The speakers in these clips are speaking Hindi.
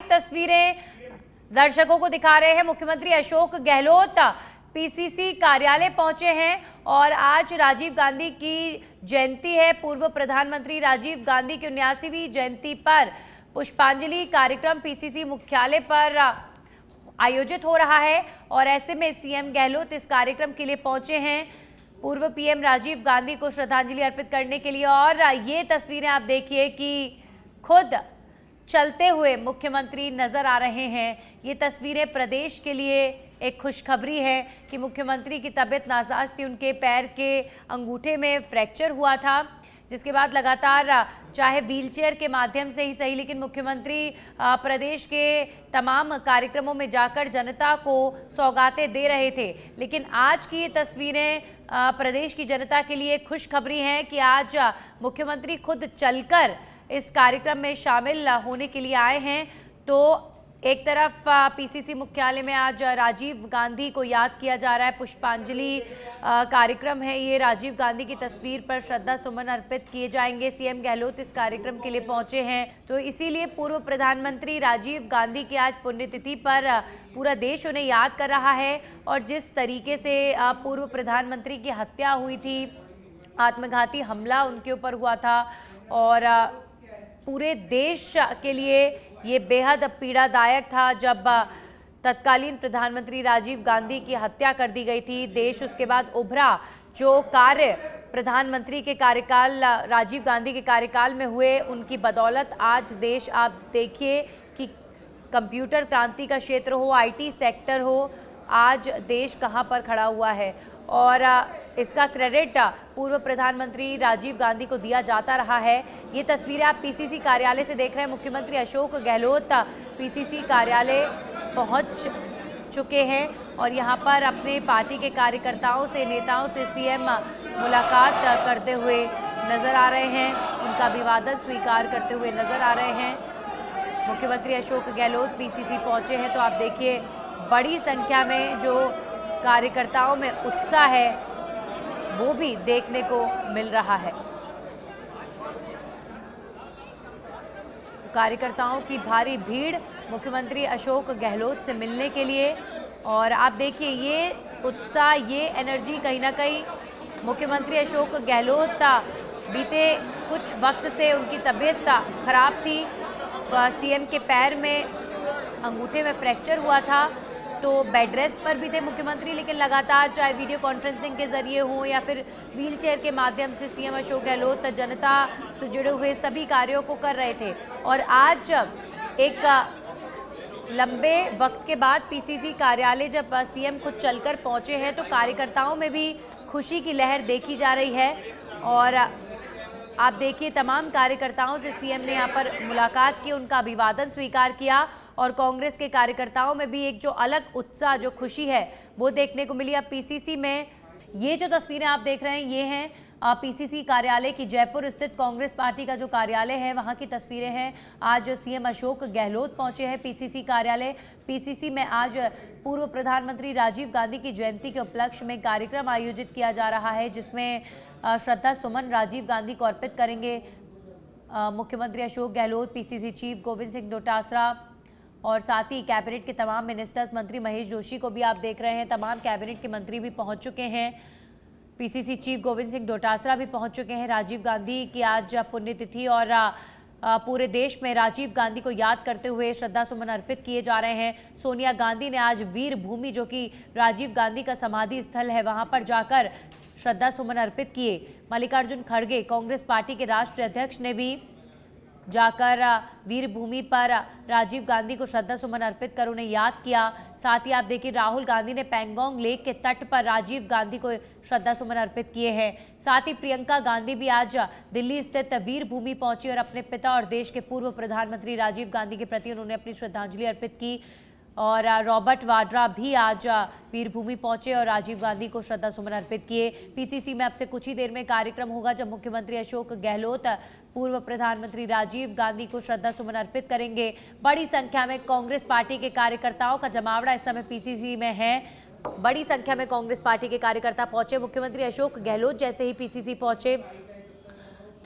तस्वीरें दर्शकों को दिखा रहे हैं। मुख्यमंत्री अशोक गहलोत पीसीसी कार्यालय पहुंचे हैं और आज राजीव गांधी की जयंती है। पूर्व प्रधानमंत्री राजीव गांधी की 79वीं जयंती पर पुष्पांजलि कार्यक्रम पीसीसी मुख्यालय पर आयोजित हो रहा है और ऐसे में सीएम गहलोत इस कार्यक्रम के लिए पहुंचे हैं पूर्व पीएम राजीव गांधी को श्रद्धांजलि अर्पित करने के लिए। और ये तस्वीरें आप देखिए कि खुद चलते हुए मुख्यमंत्री नजर आ रहे हैं। ये तस्वीरें प्रदेश के लिए एक खुशखबरी है कि मुख्यमंत्री की तबीयत नासाज थी, उनके पैर के अंगूठे में फ्रैक्चर हुआ था, जिसके बाद लगातार चाहे व्हीलचेयर के माध्यम से ही सही लेकिन मुख्यमंत्री प्रदेश के तमाम कार्यक्रमों में जाकर जनता को सौगातें दे रहे थे। लेकिन आज की ये तस्वीरें प्रदेश की जनता के लिए खुशखबरी हैं कि आज मुख्यमंत्री खुद चलकर इस कार्यक्रम में शामिल होने के लिए आए हैं। तो एक तरफ पीसीसी मुख्यालय में आज राजीव गांधी को याद किया जा रहा है, पुष्पांजलि कार्यक्रम है ये। राजीव गांधी की तस्वीर पर श्रद्धा सुमन अर्पित किए जाएंगे। सीएम गहलोत इस कार्यक्रम के लिए पहुंचे हैं, तो इसीलिए पूर्व प्रधानमंत्री राजीव गांधी की आज पुण्यतिथि पर पूरा देश उन्हें याद कर रहा है। और जिस तरीके से पूर्व प्रधानमंत्री की हत्या हुई थी, आत्मघाती हमला उनके ऊपर हुआ था और पूरे देश के लिए ये बेहद पीड़ादायक था जब तत्कालीन प्रधानमंत्री राजीव गांधी की हत्या कर दी गई थी। देश उसके बाद उभरा। जो कार्य प्रधानमंत्री के कार्यकाल राजीव गांधी के कार्यकाल में हुए, उनकी बदौलत आज देश, आप देखिए कि कंप्यूटर क्रांति का क्षेत्र हो, आईटी सेक्टर हो, आज देश कहां पर खड़ा हुआ है। और इसका क्रेडिट पूर्व प्रधानमंत्री राजीव गांधी को दिया जाता रहा है। ये तस्वीरें आप पीसीसी कार्यालय से देख रहे हैं। मुख्यमंत्री अशोक गहलोत पीसीसी कार्यालय पहुंच चुके हैं और यहां पर अपने पार्टी के कार्यकर्ताओं से, नेताओं से सीएम मुलाकात करते हुए नजर आ रहे हैं, उनका अभिवादन स्वीकार करते हुए नजर आ रहे हैं। मुख्यमंत्री अशोक गहलोत पीसीसी पहुंचे हैं, तो आप देखिए बड़ी संख्या में जो कार्यकर्ताओं में उत्साह है वो भी देखने को मिल रहा है। तो कार्यकर्ताओं की भारी भीड़ मुख्यमंत्री अशोक गहलोत से मिलने के लिए, और आप देखिए ये उत्साह, ये एनर्जी कहीं ना कहीं मुख्यमंत्री अशोक गहलोत बीते कुछ वक्त से उनकी तबीयत खराब थी, सीएम के पैर में अंगूठे में फ्रैक्चर हुआ था, तो बेड रेस्ट पर भी थे मुख्यमंत्री, लेकिन लगातार चाहे वीडियो कॉन्फ्रेंसिंग के जरिए हो या फिर व्हीलचेयर के माध्यम से सीएम अशोक गहलोत जनता से जुड़े हुए सभी कार्यों को कर रहे थे। और आज एक लंबे वक्त के बाद पीसीसी कार्यालय जब सीएम खुद चलकर पहुंचे हैं, तो कार्यकर्ताओं में भी खुशी की लहर देखी जा रही है। और आप देखिए तमाम कार्यकर्ताओं से सीएम ने यहाँ पर मुलाकात की, उनका अभिवादन स्वीकार किया और कांग्रेस के कार्यकर्ताओं में भी एक जो अलग उत्साह, जो खुशी है वो देखने को मिली। अब पीसीसी में ये जो तस्वीरें आप देख रहे हैं, ये हैं पीसीसी कार्यालय की, जयपुर स्थित कांग्रेस पार्टी का जो कार्यालय है वहाँ की तस्वीरें हैं। आज सीएम अशोक गहलोत पहुँचे हैं पीसीसी कार्यालय। पीसीसी में आज पूर्व प्रधानमंत्री राजीव गांधी की जयंती के उपलक्ष्य में कार्यक्रम आयोजित किया जा रहा है, जिसमें श्रद्धा सुमन राजीव गांधी को अर्पित करेंगे मुख्यमंत्री अशोक गहलोत, पीसीसी चीफ गोविंद सिंह डोटासरा और साथ ही कैबिनेट के तमाम मिनिस्टर्स, मंत्री महेश जोशी को भी आप देख रहे हैं। तमाम कैबिनेट के मंत्री भी पहुंच चुके हैं। पीसीसी चीफ गोविंद सिंह डोटासरा भी पहुंच चुके हैं। राजीव गांधी की आज पुण्यतिथि और पूरे देश में राजीव गांधी को याद करते हुए श्रद्धा सुमन अर्पित किए जा रहे हैं। सोनिया गांधी ने आज वीर भूमि, जो कि राजीव गांधी का समाधि स्थल है, वहां पर जाकर श्रद्धा सुमन अर्पित किए। मल्लिकार्जुन खड़गे, कांग्रेस पार्टी के राष्ट्रीय अध्यक्ष, ने भी जाकर वीर भूमि पर राजीव गांधी को श्रद्धा सुमन अर्पित कर उन्हें याद किया। साथ ही आप देखिए राहुल गांधी ने पैंगोंग लेक के तट पर राजीव गांधी को श्रद्धा सुमन अर्पित किए हैं। साथ ही प्रियंका गांधी भी आज दिल्ली स्थित वीर भूमि पहुंची और अपने पिता और देश के पूर्व प्रधानमंत्री राजीव गांधी के प्रति उन्होंने अपनी श्रद्धांजलि अर्पित की। और रॉबर्ट वाड्रा भी आज वीरभूमि पहुंचे और राजीव गांधी को श्रद्धा सुमन अर्पित किए। पीसीसी में अब से कुछ ही देर में कार्यक्रम होगा जब मुख्यमंत्री अशोक गहलोत पूर्व प्रधानमंत्री राजीव गांधी को श्रद्धा सुमन अर्पित करेंगे। बड़ी संख्या में कांग्रेस पार्टी के कार्यकर्ताओं का जमावड़ा इस समय पीसीसी में है। बड़ी संख्या में कांग्रेस पार्टी के कार्यकर्ता पहुंचे। मुख्यमंत्री अशोक गहलोत जैसे ही पीसीसी पहुंचे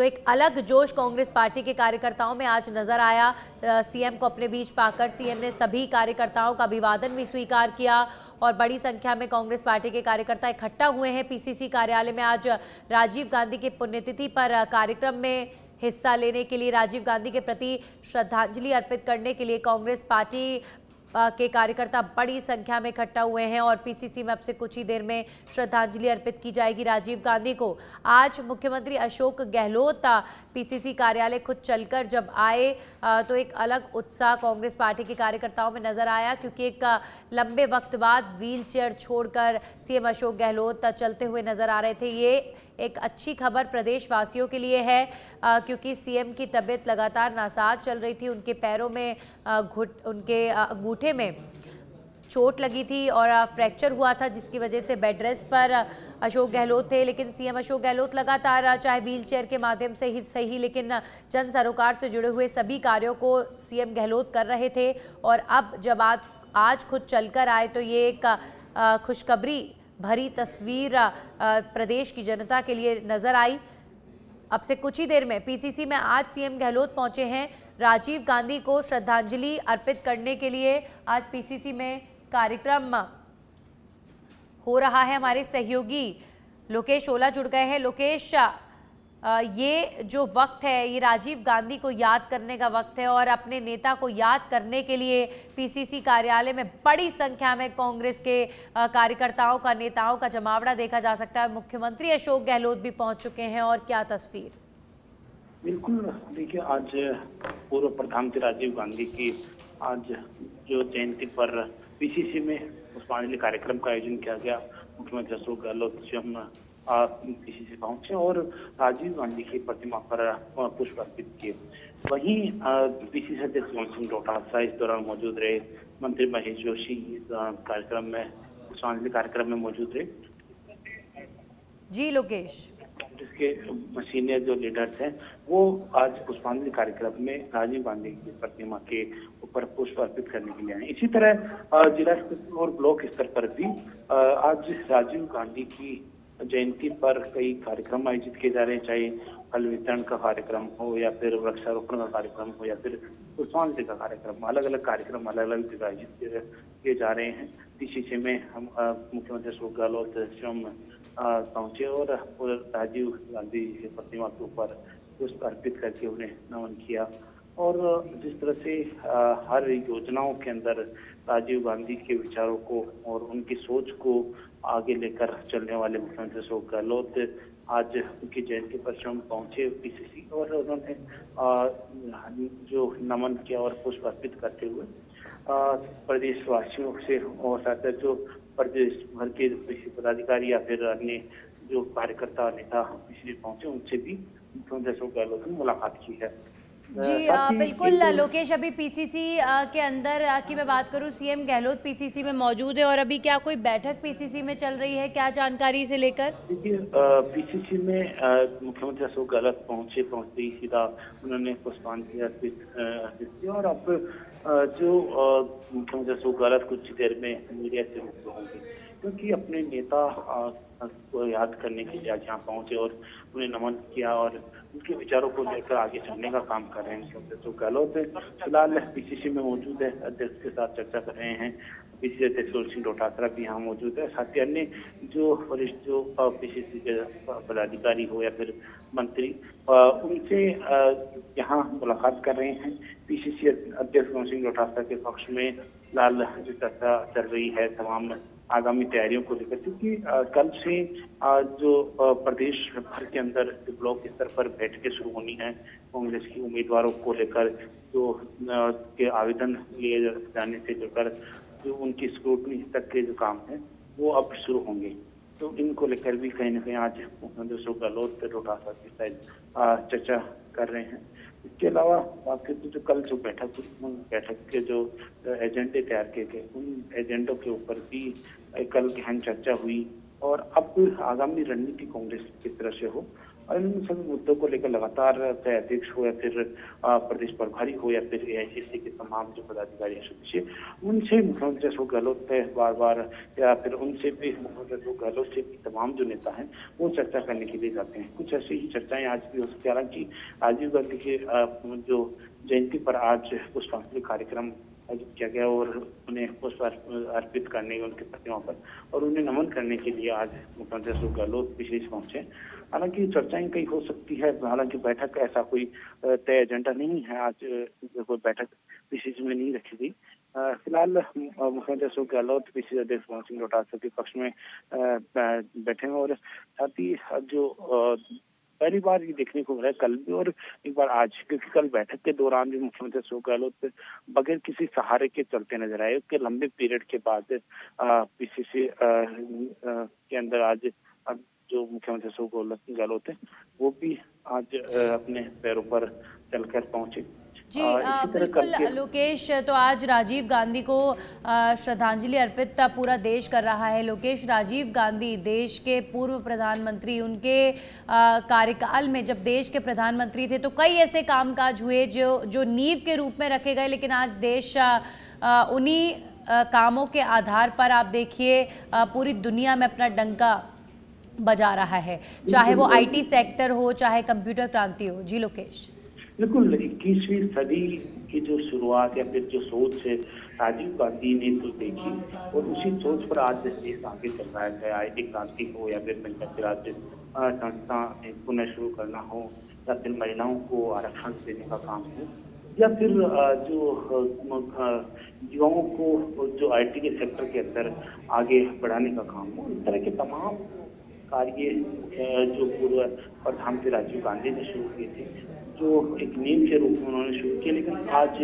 तो एक अलग जोश कांग्रेस पार्टी के कार्यकर्ताओं में आज नजर आया। सीएम को अपने बीच पाकर सीएम ने सभी कार्यकर्ताओं का अभिवादन भी स्वीकार किया और बड़ी संख्या में कांग्रेस पार्टी के कार्यकर्ता इकट्ठा हुए हैं पीसीसी कार्यालय में। आज राजीव गांधी की पुण्यतिथि पर कार्यक्रम में हिस्सा लेने के लिए, राजीव गांधी के प्रति श्रद्धांजलि अर्पित करने के लिए कांग्रेस पार्टी के कार्यकर्ता बड़ी संख्या में इकट्ठा हुए हैं और पीसीसी में अब से कुछ ही देर में श्रद्धांजलि अर्पित की जाएगी राजीव गांधी को। आज मुख्यमंत्री अशोक गहलोत पीसीसी कार्यालय खुद चलकर जब आए तो एक अलग उत्साह कांग्रेस पार्टी के कार्यकर्ताओं में नजर आया, क्योंकि एक लंबे वक्त बाद व्हीलचेयर छोड़कर सीएम अशोक गहलोत चलते हुए नजर आ रहे थे। ये एक अच्छी खबर प्रदेशवासियों के लिए है, क्योंकि सीएम की तबीयत लगातार नासाज चल रही थी। उनके पैरों में उनके अंगूठे में चोट लगी थी और फ्रैक्चर हुआ था, जिसकी वजह से बेड रेस्ट पर अशोक गहलोत थे। लेकिन सीएम अशोक गहलोत लगातार, चाहे व्हीलचेयर के माध्यम से ही सही, लेकिन जन सरोकार से जुड़े हुए सभी कार्यों को सीएम गहलोत कर रहे थे। और अब जब आज खुद चलकर आए तो ये एक खुशखबरी भरी तस्वीर प्रदेश की जनता के लिए नजर आई। अब से कुछ ही देर में पीसीसी में आज सीएम गहलोत पहुंचे हैं राजीव गांधी को श्रद्धांजलि अर्पित करने के लिए। आज पीसीसी में कार्यक्रम हो रहा है। हमारे सहयोगी लोकेश ओला जुड़ गए हैं। लोकेश, ये जो वक्त है ये राजीव गांधी को याद करने का वक्त है और अपने नेता को याद करने के लिए पीसीसी कार्यालय में बड़ी संख्या में कांग्रेस के कार्यकर्ताओं का, नेताओं का जमावड़ा देखा जा सकता है। मुख्यमंत्री अशोक गहलोत भी पहुंच चुके हैं और क्या तस्वीर। बिल्कुल, देखिए आज पूर्व प्रधानमंत्री राजीव गांधी की आज जो जयंती पर पीसीसी में पुष्पांजलि कार्यक्रम का आयोजन किया गया। मुख्यमंत्री अशोक गहलोत स्वयं पीसीसी पहुंचे और राजीव गांधी की प्रतिमा पर पुष्प अर्पित किए। वहीं पीसीसी अध्यक्ष मोहन सिंह डोटासरा इस दौरान मौजूद रहे। मंत्री महेश जोशी इस कार्यक्रम में, पुष्पांजलि कार्यक्रम में मौजूद रहे। जी लोकेश, कांग्रेस के सीनियर जो लीडर्स हैं वो आज पुष्पांजलि कार्यक्रम में राजीव गांधी की प्रतिमा के ऊपर पुष्प अर्पित करने के लिए आए। इसी तरह जिला स्तर और ब्लॉक स्तर पर भी आज राजीव गांधी की जयंती पर कई कार्यक्रम आयोजित किए जा रहे हैं, चाहे फल वितरण का कार्यक्रम हो या फिर वृक्षारोपण का कार्यक्रम हो या फिर पुष्पांजलि का कार्यक्रम। अलग अलग कार्यक्रम अलग अलग जगह आयोजित किए जा रहे हैं। पीसीसी में हम मुख्यमंत्री अशोक गहलोत स्वयं पहुंचे और राजीव गांधी की प्रतिमा के ऊपर पुष्प अर्पित करके उन्हें नमन किया। और जिस तरह से हर योजनाओं के अंदर राजीव गांधी के विचारों को और उनकी सोच को आगे लेकर चलने वाले मुख्यमंत्री अशोक गहलोत आज उनकी जयंती पर स्वयं पहुंचे पीसीसी और उन्होंने जो नमन किया और पुष्प अर्पित करते हुए प्रदेशवासियों से और साथ जो प्रदेश भर के पदाधिकारी या फिर अन्य जो कार्यकर्ता नेता पीसीसी पहुंचे उनसे भी मुख्यमंत्री अशोक गहलोत ने मुलाकात की है। जी बिल्कुल लोकेश, अभी पीसीसी के अंदर की मैं बात करूं, सीएम गहलोत पीसीसी में मौजूद है और अभी क्या कोई बैठक पीसीसी में चल रही है, क्या जानकारी से लेकर? देखिए पीसीसी में मुख्यमंत्री अशोक गहलोत पहुंचते ही सीधा उन्होंने पुष्पांजलि अर्पित की और अब जो मुख्यमंत्री अशोक गहलोत कुछ देर में मीडिया से रूबरू होंगे, क्योंकि अपने नेता को याद करने के लिए आज यहाँ पहुंचे और उन्हें नमन किया और उनके विचारों को लेकर आगे चलने का काम कर रहे हैं। मुख्यमंत्री अशोक गहलोत फिलहाल पीसीसी में मौजूद है, अध्यक्ष के साथ चर्चा कर रहे हैं। पीसीसी अध्यक्ष मोहन सिंह डोटासरा भी यहाँ मौजूद है, साथ ही अन्य जो वरिष्ठ जो पीसीसी के पदाधिकारी हो या फिर मंत्री उनसे यहाँ मुलाकात कर रहे हैं। पीसीसी अध्यक्ष मोहन सिंह डोटासरा के पक्ष में फिलहाल जो चर्चा चल रही है तमाम आगामी तैयारियों को लेकर, क्योंकि कल से जो प्रदेश भर के अंदर जो ब्लॉक स्तर पर बैठकें शुरू होनी है कांग्रेस की उम्मीदवारों को लेकर, जो के आवेदन लिए जाने से लेकर जो उनकी स्क्रूटनी तक के जो काम है वो अब शुरू होंगे। तो इनको लेकर भी कहीं ना कहीं आज मुख्यमंत्री अशोक गहलोत डोटासरा के साथ चर्चा कर रहे हैं। इसके अलावा बात करें तो जो कल जो बैठक हुई, उन बैठक के जो एजेंडे तैयार किए गए उन एजेंडों के ऊपर भी कल गहन चर्चा हुई और अब आगामी रणनीति कांग्रेस किस तरह से हो और इन सभी मुद्दों को लेकर लगातार चाहे अध्यक्ष हो या फिर प्रदेश प्रभारी हो या फिर एआईसीसी के तमाम जो पदाधिकारी हैं सदस्य, उनसे मुख्यमंत्री अशोक गहलोत बार बार या फिर उनसे भी मुख्यमंत्री अशोक गहलोत से भी तमाम जो नेता हैं वो चर्चा करने के लिए जाते हैं। कुछ ऐसी ही चर्चाएं आज भी हो सकती है। हालांकि राजीव गांधी के जो जयंती पर आज पुष्पांजलि कार्यक्रम आयोजित किया गया और उन्हें पुष्प अर्पित करने उनकी प्रतिमा पर और उन्हें नमन करने के लिए आज मुख्यमंत्री अशोक गहलोत विशेष पहुंचे। हालांकि चर्चाएं कई हो सकती है, हालांकि बैठक ऐसा कोई तय एजेंडा नहीं है, आज कोई बैठक विशेष में नहीं रखी गई। फिलहाल मुख्यमंत्री अशोक गहलोत पीसीसी अध्यक्ष पवन सिंह डोटासरा के पक्ष में बैठे हैं और साथ ही जो पहली बार ये देखने को मिला है कल भी और एक बार आज, क्योंकि कल बैठक के दौरान भी मुख्यमंत्री अशोक गहलोत बगैर किसी सहारे के चलते नजर आए। उसके लंबे पीरियड के बाद पीसीसी के अंदर आज जो मुख्यमंत्री अशोक गहलोत है वो भी आज अपने पैरों पर चलकर पहुंचे। जी बिल्कुल लोकेश, तो आज राजीव गांधी को श्रद्धांजलि अर्पित पूरा देश कर रहा है। लोकेश, राजीव गांधी देश के पूर्व प्रधानमंत्री, उनके कार्यकाल में जब देश के प्रधानमंत्री थे तो कई ऐसे कामकाज हुए जो नींव के रूप में रखे गए, लेकिन आज देश उन्हीं कामों के आधार पर आप देखिए पूरी दुनिया में अपना डंका बजा रहा है, चाहे वो आईटी सेक्टर हो, चाहे कंप्यूटर क्रांति हो। जी लोकेश। बिल्कुल, 21वीं सदी की जो शुरुआत या फिर जो सोच है राजीव गांधी ने तो देखी और उसी सोच पर आज देश आगे चल रहा है, चाहे आईटी क्रांति हो या फिर पंचायती राज संस्था पुनः शुरू करना हो या फिर महिलाओं को आरक्षण देने का काम हो या फिर जो युवाओं को जो आईटी के सेक्टर के अंदर आगे बढ़ाने का काम हो। इस तरह के तमाम कार्य जो पूर्व प्रधानमंत्री राजीव गांधी ने शुरू किए थे, जो एक नींव के रूप में उन्होंने शुरू किया, लेकिन आज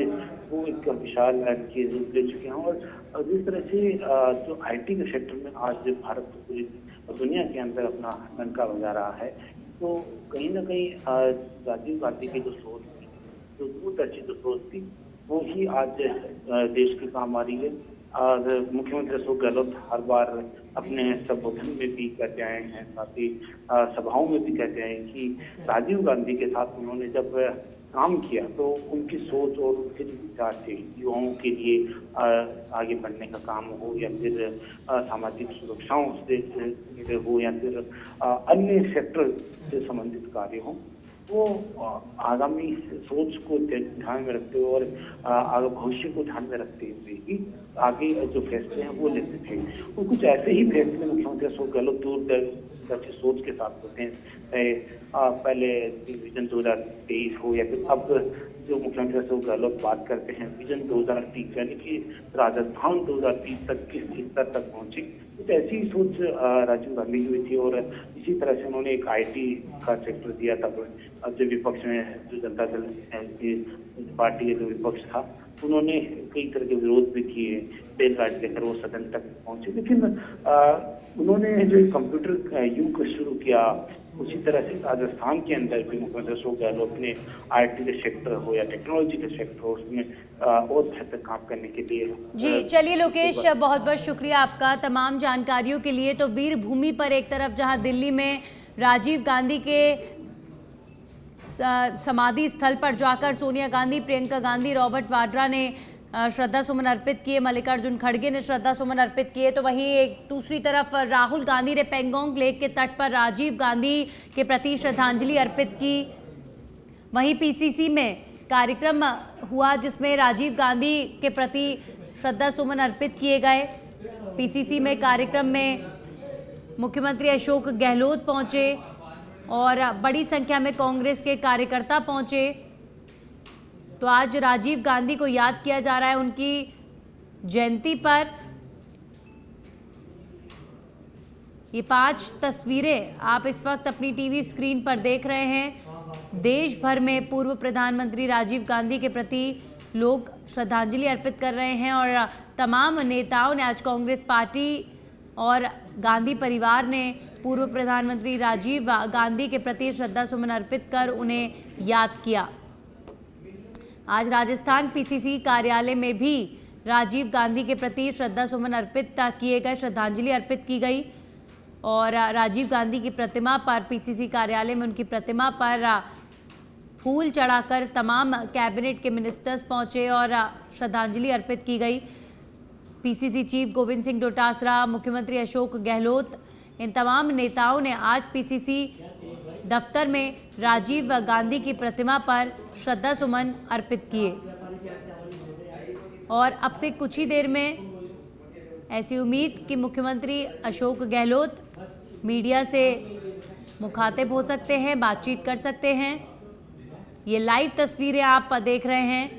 वो एक विशाल के रूप ले चुके हैं। और जिस तरह से जो आईटी के सेक्टर में आज भारत पूरी दुनिया के अंदर अपना डंका बजा रहा है, तो कहीं ना कहीं राजीव गांधी की जो सोच थी, जो दूरदर्शी जो सोच थी, वो ही आज देश के काम आ रही है। और मुख्यमंत्री अशोक गहलोत हर बार अपने संबोधन में भी कहते आए हैं, साथ ही सभाओं में भी कहते आए हैं कि राजीव गांधी के साथ उन्होंने जब काम किया तो उनकी सोच और उनके जो विचार थे युवाओं के लिए आगे बढ़ने का काम हो या फिर सामाजिक सुरक्षाओं से हो या फिर अन्य सेक्टर से संबंधित कार्य हो, वो आगामी सोच को ध्यान में रखते हुए और भविष्य को ध्यान में रखते हुए ही आगे जो फैसले हैं वो लेते थे। और कुछ ऐसे ही फैसले मुख्यमंत्री अशोक गहलोत दूरदर्शी सोच के साथ होते हैं। पहले विजन 2023 हो या फिर अब जो मुख्यमंत्री अशोक गहलोत बात करते हैं विजन 2030, यानी कि राजस्थान 2030 तक किस स्तर तक पहुंचे, कुछ ऐसी सोच राजीव गांधी की हुई थी। और इसी तरह से उन्होंने एक आईटी का सेक्टर दिया था। अब जो विपक्ष में जो जनता दल पार्टी का जो विपक्ष था, उन्होंने कई तरह के विरोध भी किए, बैलगाड़ी लेकर वो सदन तक पहुंचे, लेकिन उन्होंने जो कंप्यूटर युग शुरू किया, उसी तरह से राजस्थान के अंदर भी मुख्यमंत्री अशोक गहलोत ने आईटी के सेक्टर हो या टेक्नोलॉजी के सेक्टर हो, उसमें और बेहतर काम करने के लिए। जी चलिए लोकेश, बहुत बहुत शुक्रिया आपका तमाम जानकारियों के लिए। तो वीर भूमि पर एक तरफ जहां दिल्ली में राजीव गांधी के समाधि स्थल पर जाकर सोनिया गांधी, प्रियंका गांधी, रॉबर्ट वाड्रा ने श्रद्धा सुमन अर्पित किए, मल्लिकार्जुन खड़गे ने श्रद्धा सुमन अर्पित किए, तो वहीं एक दूसरी तरफ राहुल गांधी ने पेंगोंग लेक के तट पर राजीव गांधी के प्रति श्रद्धांजलि अर्पित की। वहीं पीसीसी में कार्यक्रम हुआ जिसमें राजीव गांधी के प्रति श्रद्धा सुमन अर्पित किए गए। पीसीसी में कार्यक्रम में मुख्यमंत्री अशोक गहलोत पहुंचे और बड़ी संख्या में कांग्रेस के कार्यकर्ता पहुंचे। तो आज राजीव गांधी को याद किया जा रहा है उनकी जयंती पर। ये 5 तस्वीरें आप इस वक्त अपनी टीवी स्क्रीन पर देख रहे हैं। देश भर में पूर्व प्रधानमंत्री राजीव गांधी के प्रति लोग श्रद्धांजलि अर्पित कर रहे हैं और तमाम नेताओं ने आज कांग्रेस पार्टी और गांधी परिवार ने पूर्व प्रधानमंत्री राजीव गांधी के प्रति श्रद्धा सुमन अर्पित कर उन्हें याद किया। आज राजस्थान पीसीसी कार्यालय में भी राजीव गांधी के प्रति श्रद्धा सुमन अर्पित किए गए, श्रद्धांजलि अर्पित की गई। और राजीव गांधी की प्रतिमा पर, पीसीसी कार्यालय में उनकी प्रतिमा पर फूल चढ़ाकर तमाम कैबिनेट के मिनिस्टर्स पहुंचे और श्रद्धांजलि अर्पित की गई। पीसीसी चीफ गोविंद सिंह डोटासरा, मुख्यमंत्री अशोक गहलोत, इन तमाम नेताओं ने आज पीसीसी दफ्तर में राजीव गांधी की प्रतिमा पर श्रद्धा सुमन अर्पित किए। और अब से कुछ ही देर में ऐसी उम्मीद कि मुख्यमंत्री अशोक गहलोत मीडिया से मुखातिब हो सकते हैं, बातचीत कर सकते हैं। ये लाइव तस्वीरें आप देख रहे हैं।